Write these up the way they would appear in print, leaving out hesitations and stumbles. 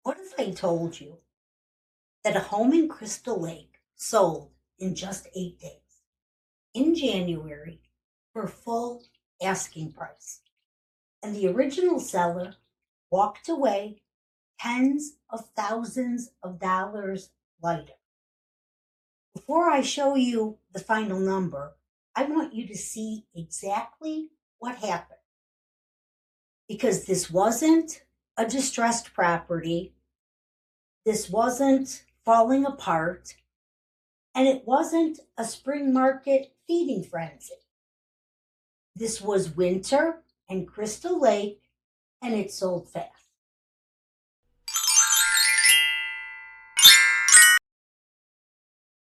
What if I told you that a home in Crystal Lake sold in just 8 days in January for full asking price, and the original seller walked away tens of thousands of dollars lighter? Before I show you the final number, I want you to see exactly what happened, because this wasn't a distressed property. This wasn't falling apart, and it wasn't a spring market feeding frenzy. This was winter and Crystal Lake, and it sold fast.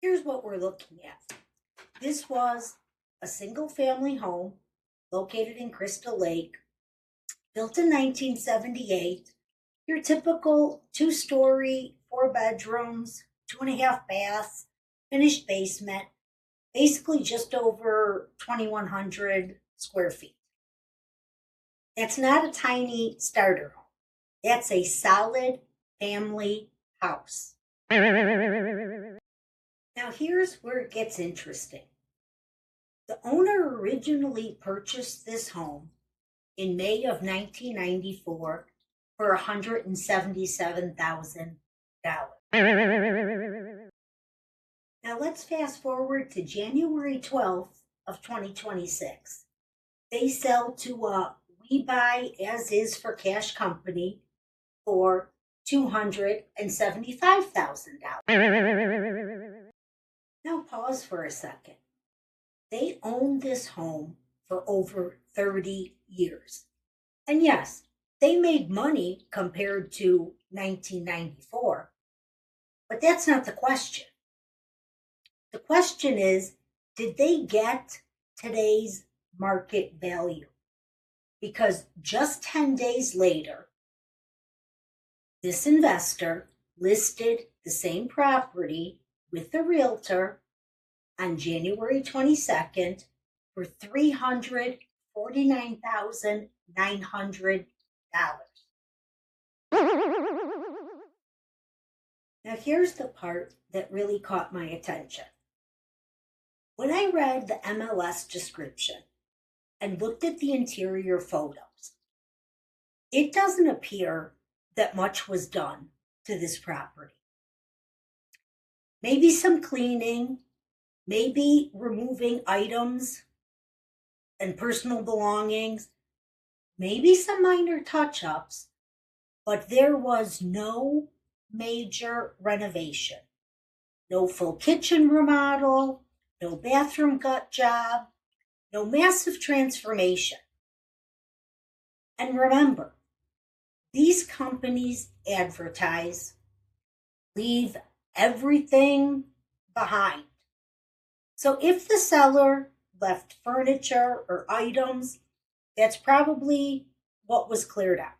Here's what we're looking at. This was a single family home located in Crystal Lake, built in 1978. Your typical 2-story, 4 bedrooms, 2.5 baths, finished basement, basically just over 2,100 square feet. That's not a tiny starter home. That's a solid family house. Now here's where it gets interesting. The owner originally purchased this home in May of 1994 for $177,000. Now let's fast forward to January 12th of 2026. They sell to a We Buy As Is for Cash company for $275,000. Now pause for a second. They owned this home for over 30 years. And yes, they made money compared to 1994, but that's not the question. The question is, did they get today's market value? Because just 10 days later, this investor listed the same property with the realtor on January 22nd for $349,900. Now here's the part that really caught my attention. When I read the MLS description and looked at the interior photos, it doesn't appear that much was done to this property. Maybe some cleaning, maybe removing items and personal belongings, maybe some minor touch-ups, but there was no major renovation. No full kitchen remodel, no bathroom gut job, no massive transformation. And remember, these companies advertise, leave everything behind. So if the seller left furniture or items, that's probably what was cleared out.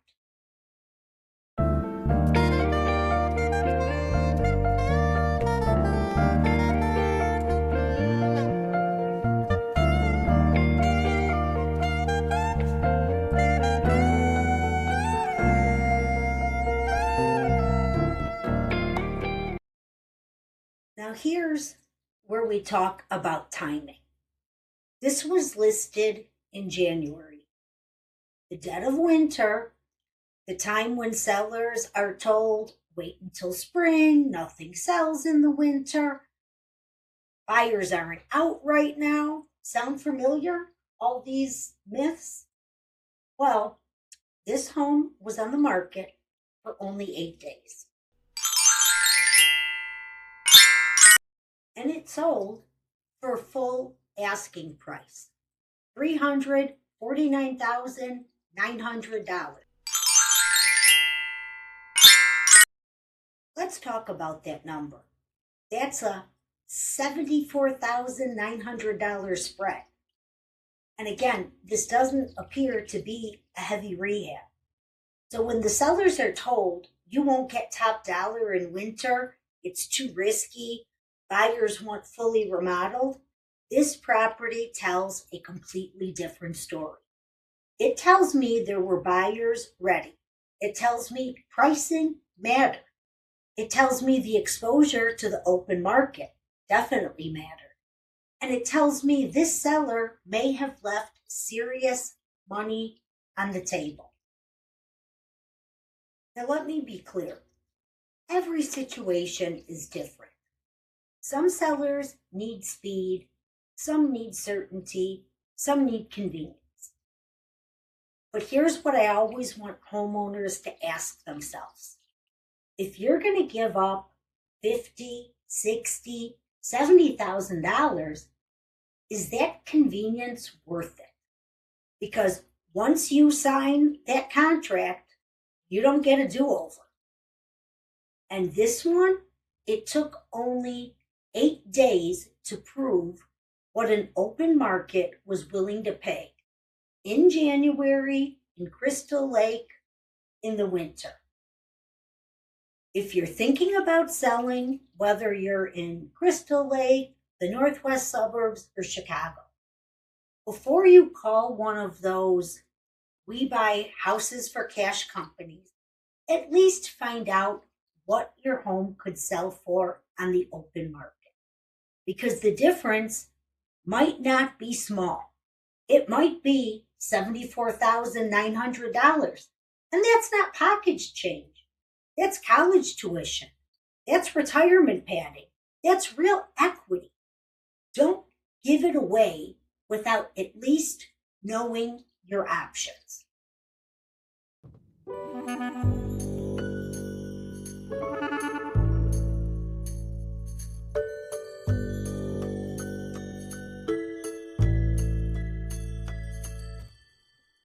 Now here's where we talk about timing. This was listed in January, the dead of winter, the time when sellers are told, wait until spring, nothing sells in the winter. Buyers aren't out right now. Sound familiar? All these myths? Well, this home was on the market for only 8 days. And it sold for full asking price, $349,900. Let's talk about that number. That's a $74,900 spread. And again, this doesn't appear to be a heavy rehab. So when the sellers are told you won't get top dollar in winter, it's too risky, buyers want fully remodeled, this property tells a completely different story. It tells me there were buyers ready. It tells me pricing matter. It tells me the exposure to the open market definitely mattered. And it tells me this seller may have left serious money on the table. Now, let me be clear. Every situation is different. Some sellers need speed, some need certainty, some need convenience. But here's what I always want homeowners to ask themselves. If you're going to give up $50,000, $60,000, $70,000, is that convenience worth it? Because once you sign that contract, you don't get a do-over. And this one, it took only 8 days to prove what an open market was willing to pay in January in Crystal Lake in the winter. If you're thinking about selling, whether you're in Crystal Lake, the northwest suburbs, or Chicago, before you call one of those we buy houses for cash companies, at least find out what your home could sell for on the open market. Because the difference might not be small. It might be $74,900. And that's not package change. That's college tuition. That's retirement padding. That's real equity. Don't give it away without at least knowing your options.